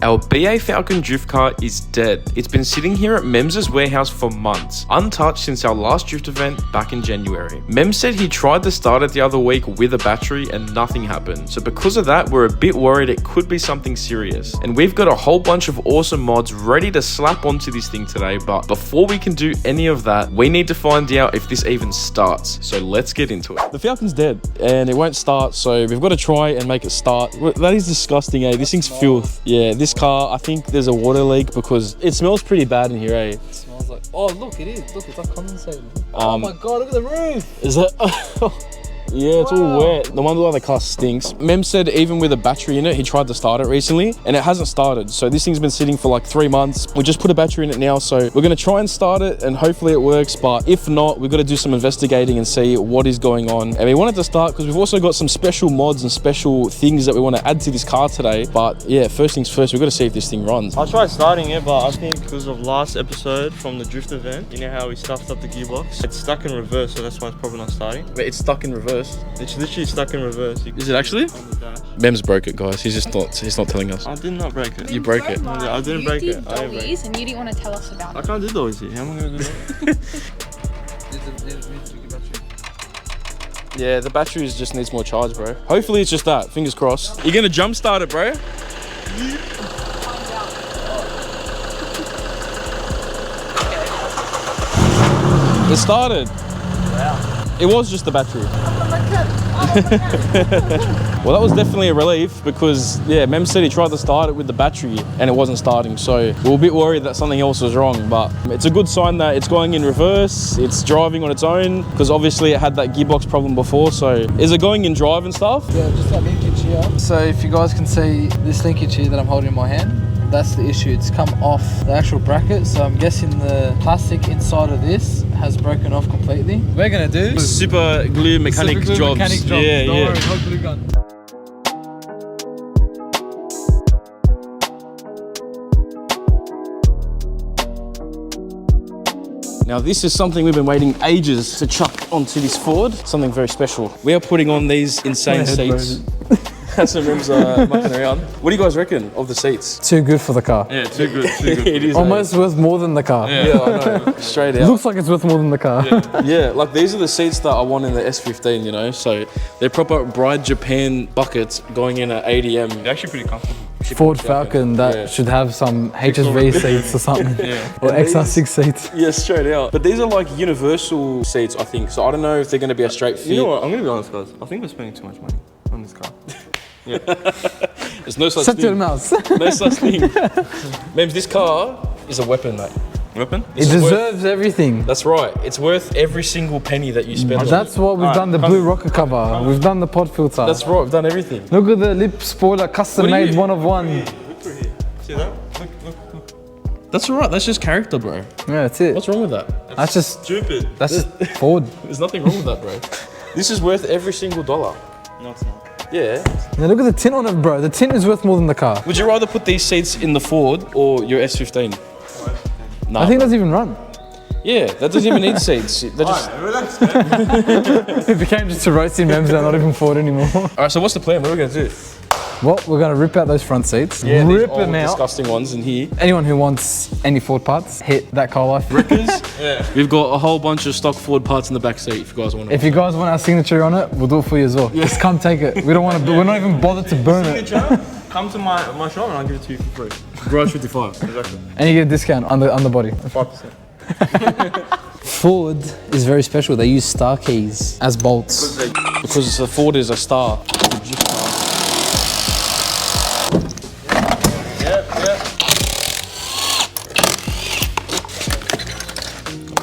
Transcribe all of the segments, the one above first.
Our BA Falcon drift car is dead. It's been sitting here at Mem's warehouse for months, untouched since our last drift event back in January. Mem said he tried to start it the other week with a battery and nothing happened. So because of that, we're a bit worried it could be something serious. And we've got a whole bunch of awesome mods ready to slap onto this thing today, but before we can do any of that, we need to find out if this even starts. So let's get into it. The Falcon's dead and it won't start, so we've got to try and make it start. That is disgusting, eh? This thing's filth. Yeah, this car, I think there's a water leak because it smells pretty bad in here, eh? It smells like, oh look, it is. Look, it's like condensated. Oh my god, look at the roof. Is that? Yeah, it's all wet. No wonder why the car stinks. Mem said even with a battery in it, he tried to start it recently and it hasn't started. So this thing's been sitting for like 3 months. We just put a battery in it now. So we're going to try and start it and hopefully it works. But if not, we've got to do some investigating and see what is going on. And we wanted to start because we've also got some special mods and special things that we want to add to this car today. But yeah, first things first, we've got to see if this thing runs. I tried starting it, but I think because of last episode from the drift event, you know how we stuffed up the gearbox? It's stuck in reverse, so that's why it's probably not starting. Wait, it's stuck in reverse? It's literally stuck in reverse. Is it actually? On the dash. Mem's broke it, guys. He's not telling us. I did not break it. You broke it. Yeah, I didn't break it. You did dollies and you didn't want to tell us about it. I can't do those here. How am I going to do that? Yeah, the battery just needs more charge, bro. Hopefully it's just that. Fingers crossed. You're gonna jump start it, bro? It started. Wow. It was just the battery. Well, that was definitely a relief because, yeah, Mem said he tried to start it with the battery and it wasn't starting. So we were a bit worried that something else was wrong, but it's a good sign that it's going in reverse. It's driving on its own because obviously it had that gearbox problem before. So is it going in drive and stuff? Yeah, just that linkage here. So if you guys can see this linkage here that I'm holding in my hand, that's the issue. It's come off the actual bracket, so I'm guessing the plastic inside of this has broken off completely. We're gonna do super glue mechanic jobs. Yeah, Don't yeah. worry, hot glue gun. Now this is something we've been waiting ages to chuck onto this Ford. Something very special. We are putting on these insane seats. That's what Mem's mucking around. What do you guys reckon of the seats? Too good for the car. Yeah, too good. Too good. It is Almost worth more than the car. Yeah, I know. Straight out. Looks like it's worth more than the car. Yeah, like these are the seats that I want in the S15, you know? So they're proper Bride Japan buckets going in at ADM. They're actually pretty comfortable. Ford Falcon that should have some HSV seats or something. Or XR6 seats. Yeah, straight out. But these are like universal seats, I think. So I don't know if they're going to be a straight fit. You know what? I'm going to be honest, guys. I think we're spending too much money on this car. Yeah. There's no such Shut thing. your mouth. No such thing. Mems, this car is a weapon, mate. Weapon? It deserves everything. That's right. It's worth every single penny that you spend on it. That's what we've done, the blue rocker cover. We've done the pod filter. That's right, we've done everything. Look at the lip spoiler, custom made, one of one. Look through here. See that? Look. That's all right. That's just character, bro. Yeah, that's it. What's wrong with that? That's just Stupid. That's just Ford. There's nothing wrong with that, bro. This is worth every single dollar. No, it's not. Yeah. Now look at the tint on it, bro. The tint is worth more than the car. Would you rather put these seats in the Ford or your S15? Nah, I think that's even run. yeah, that doesn't even need seats. They just... Relax, man. It became just a roasting Mems, they're not even Ford anymore. All right, so what's the plan? What are we going to do? Well, we're going to rip out those front seats. Yeah, these rip old, them out. disgusting ones in here. Anyone who wants any Ford parts, hit ThatCarLife. Yeah. We've got a whole bunch of stock Ford parts in the back seat if you guys want to. If you guys want our signature on it, we'll do it for you as well. Just come take it. We don't want to. We're not even bothered to burn it. Come to my shop and I'll give it to you for free. Garage 55. Exactly. And you get a discount on the body. 5%. Ford is very special. They use star keys as bolts. Because the Ford is a star.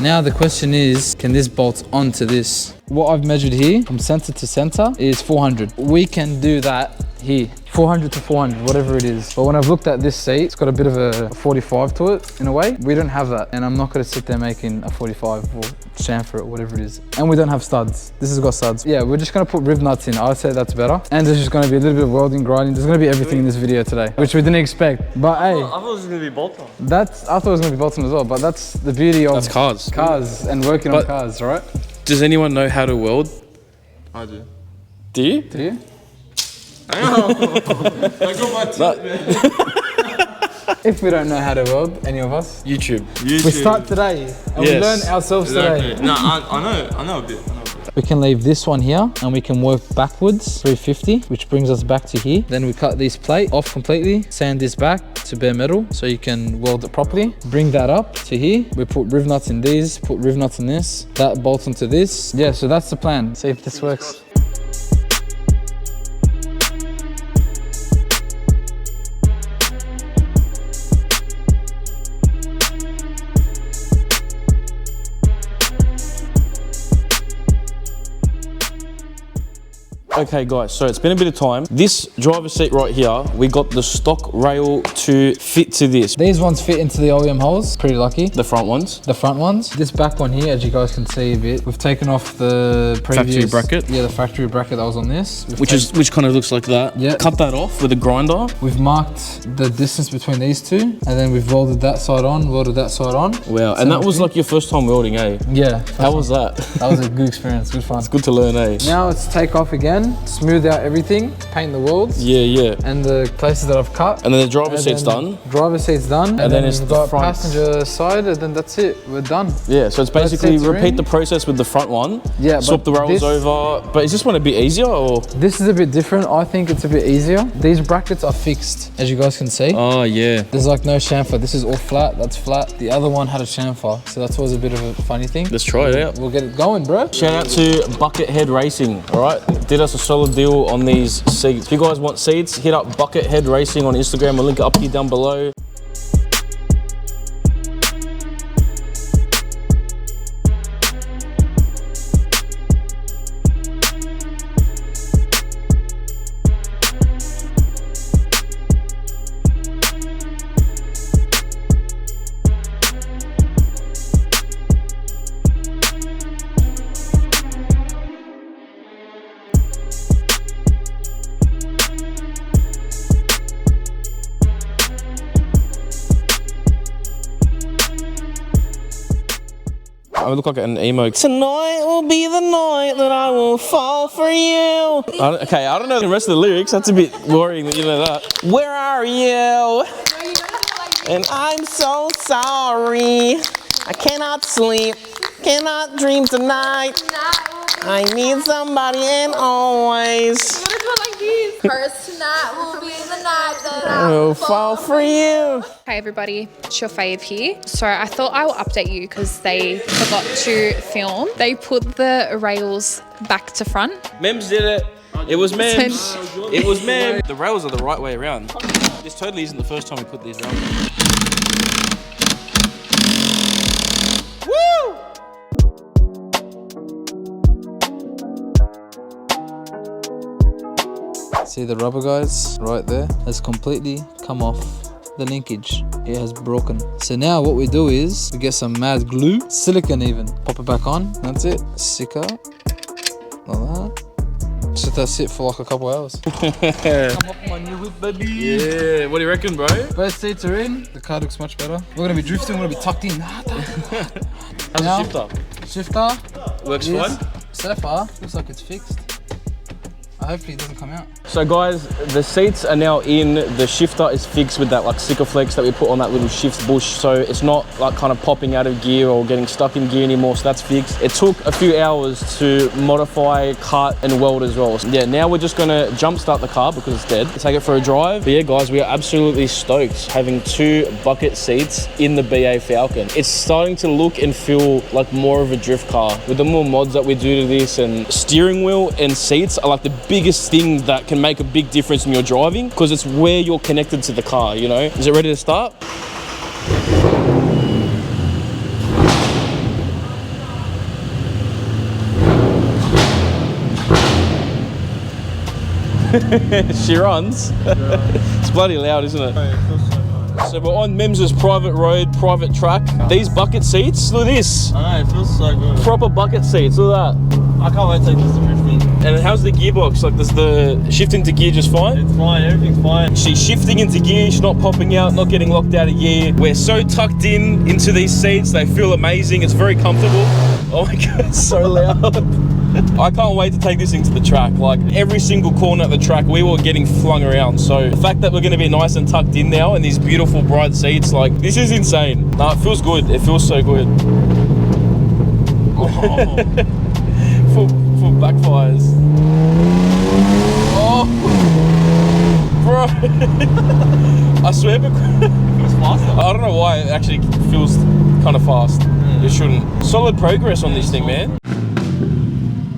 Now the question is, can this bolt onto this? What I've measured here from center to center is 400. We can do that here. 400 to 400, whatever it is. But when I've looked at this seat, it's got a bit of a 45 to it, in a way. We don't have that, and I'm not gonna sit there making a 45 or chamfer it, whatever it is. And we don't have studs. This has got studs. Yeah, we're just gonna put rib nuts in. I'd say that's better. And there's just gonna be a little bit of welding, grinding. There's gonna be everything in this video today, which we didn't expect. But hey, I thought it was going to be bolt-on. I thought it was gonna be bolt-on as well, but that's the beauty of Cars and working on cars, right? Does anyone know how to weld? I do. Do you? Do you? I got my teeth, man. If we don't know how to weld, any of us, YouTube. we start today and we learn ourselves today. No, I know a bit. We can leave this one here and we can work backwards 350, which brings us back to here. Then we cut this plate off completely, sand this back to bare metal so you can weld it properly. Bring that up to here. We put riv nuts in these, put riv nuts in this. That bolts onto this. Yeah, so that's the plan. See if this works. Okay guys, so it's been a bit of time. This driver's seat right here, we got the stock rail to fit to this. These ones fit into the OEM holes, pretty lucky. The front ones. The front ones. This back one here, as you guys can see a bit, we've taken off the previous factory bracket. Yeah, the factory bracket that was on this. Which kind of looks like that. Yeah. Cut that off with a grinder. We've marked the distance between these two, and then we've welded that side on, welded that side on. Wow, and that was like your first time welding, eh? Yeah. How was that? That was a good experience, good fun. It's good to learn, eh? Now it's take off again, smooth out everything, paint the welds. Yeah. And the places that I've cut. And then the driver's seat's done. Driver's seat's done. And then it's we've the got front. passenger side, and then that's it. We're done. Yeah, so it's basically seats are repeat in. the process with the front one. Yeah, swap but the rails this- over. But is this one a bit easier or? This is a bit different. I think it's a bit easier. These brackets are fixed, as you guys can see. Oh yeah. There's like no chamfer. This is all flat, that's flat. The other one had a chamfer, so that's always a bit of a funny thing. Let's try it out. We'll get it going, bro. Shout out to Buckethead Racing, all right? Did us a solid deal on these seats. If you guys want seats, hit up Buckethead Racing on Instagram. I'll link it up here down below. I look like an emo. Tonight will be the night that I will fall for you. Okay, I don't know the rest of the lyrics. That's a bit worrying that you know that. Where are you? And I'm so sorry. I cannot sleep, cannot dream tonight. I need somebody and always. First tonight will be the night that I will fall for you. Hi everybody, it's your fave here. So I thought I will update you because they forgot to film. They put the rails back to front. Mems did it. It was Mems. It was Mems. The rails are the right way around. This totally isn't the first time we put these rails on. Woo! See the rubber, guys, right there has completely come off the linkage. It has broken. So now what we do is we get some mad glue, silicone even, pop it back on. That's it. Sick out like that. Just let that sit for like a couple hours. Come up my new whip, baby. Yeah, what do you reckon, bro? Both seats are in. The car looks much better. We're gonna be drifting. We're gonna be tucked in. How's Now, the shifter? Shifter Works is, fine? so far, looks like it's fixed. Hopefully it doesn't come out. So guys, the seats are now in. The shifter is fixed with that like Sikaflex that we put on that little shift bush. So it's not like kind of popping out of gear or getting stuck in gear anymore. So that's fixed. It took a few hours to modify, cut and weld as well. So yeah, now we're just gonna jump start the car because it's dead. Take it for a drive. But yeah guys, we are absolutely stoked having 2 bucket seats in the BA Falcon. It's starting to look and feel like more of a drift car. With the more mods that we do to this, and steering wheel and seats are like the biggest thing that can make a big difference in your driving because it's where you're connected to the car, you know? Is it ready to start? She runs. It's bloody loud, isn't it? So we're on Mems's private road, private track. These bucket seats, look at this. I know, it feels so good. Proper bucket seats, look at that. I can't wait to take this to drifting. And how's the gearbox? Like, does the shift into gear just fine? It's fine, everything's fine. She's shifting into gear, she's not popping out, not getting locked out of gear. We're so tucked in into these seats, they feel amazing, it's very comfortable. Oh my God, it's so loud. I can't wait to take this into the track. Like every single corner at the track, we were getting flung around. So the fact that we're going to be nice and tucked in now, and these beautiful bright seats, like this is insane. No, it feels good. It feels so good. Oh. full backfires. Oh, bro. I swear, but it feels faster. I don't know why it actually feels kind of fast. It shouldn't. Solid progress on this thing, man.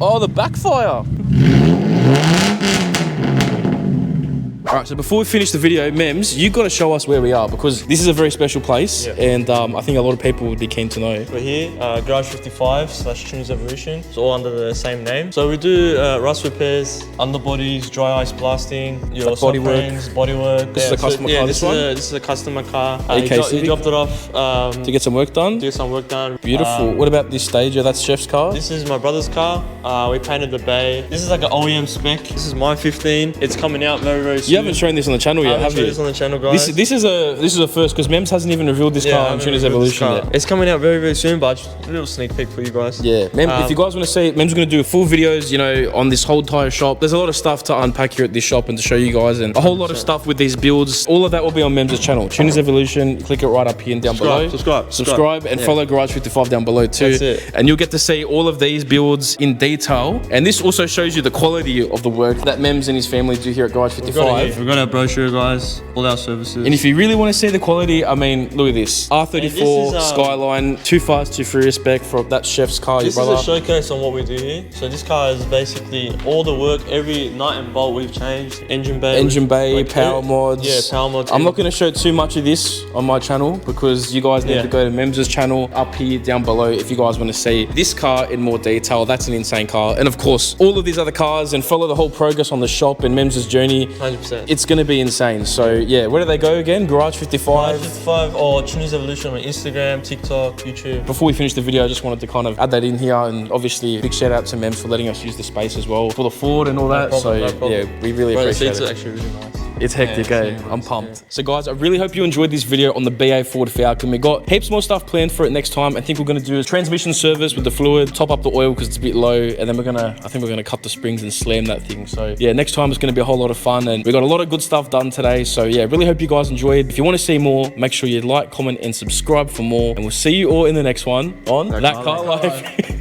Oh, the backfire. Alright, so before we finish the video, Mems, you got to show us where we are because this is a very special place, and I think a lot of people would be keen to know. We're here, Garage 55/Tunes Evolution. It's all under the same name. So we do rust repairs, underbodies, dry ice blasting, your like bodywork. Bodywork. This is a customer car. This is a customer car. AK He dropped it off to get some work done. to get some work done. Beautiful. What about this Stager? That's Chef's car. This is my brother's car. We painted the bay. This is like an OEM spec. This is my 15. It's coming out very, very soon. You haven't shown this on the channel yet, have you? This on the channel, guys. This is a first because Mems hasn't even revealed this car on Tuner's Evolution yet. It's coming out very, very soon, but just a little sneak peek for you guys. Yeah, Mem, if you guys want to see it, Mem's going to do full videos, you know, on this whole entire shop. There's a lot of stuff to unpack here at this shop and to show you guys, and a whole lot of stuff with these builds. All of that will be on Mem's channel. Tuner's Evolution. Click it right up here and down below. Subscribe, and follow Garage 55 down below too. That's it. And you'll get to see all of these builds in detail. And this also shows you the quality of the work that Mems and his family do here at Garage 55. We've got our brochure, guys. All our services. And if you really want to see the quality, I mean, look at this. R34 this is, Skyline, too fast, too furious spec for that Chef's car, your brother. This is a showcase on what we do here. So this car is basically all the work, every nut and bolt we've changed. Engine bay, like power mods. Yeah, power mods. I'm not going to show too much of this on my channel because you guys need to go to Mem's channel up here down below if you guys want to see this car in more detail. That's an insane car. And of course, all of these other cars, and follow the whole progress on the shop and Mem's journey. 100%. It's going to be insane. So yeah, where do they go again? Garage 55? Garage 55 or Tunes Evolution on Instagram, TikTok, YouTube. Before we finish the video, I just wanted to kind of add that in here, and obviously big shout out to Mems for letting us use the space as well for the Ford and all that. No problem. Yeah, we really appreciate it. The seats are actually really nice. It's hectic, I'm pumped. So guys, I really hope you enjoyed this video on the BA Ford Falcon. We got heaps more stuff planned for it next time. I think we're gonna do a transmission service with the fluid, top up the oil because it's a bit low, and then I think we're gonna cut the springs and slam that thing. So yeah, next time it's gonna be a whole lot of fun, and we got a lot of good stuff done today. So yeah, really hope you guys enjoyed. If you want to see more, make sure you like, comment, and subscribe for more, and we'll see you all in the next one on That Car Life.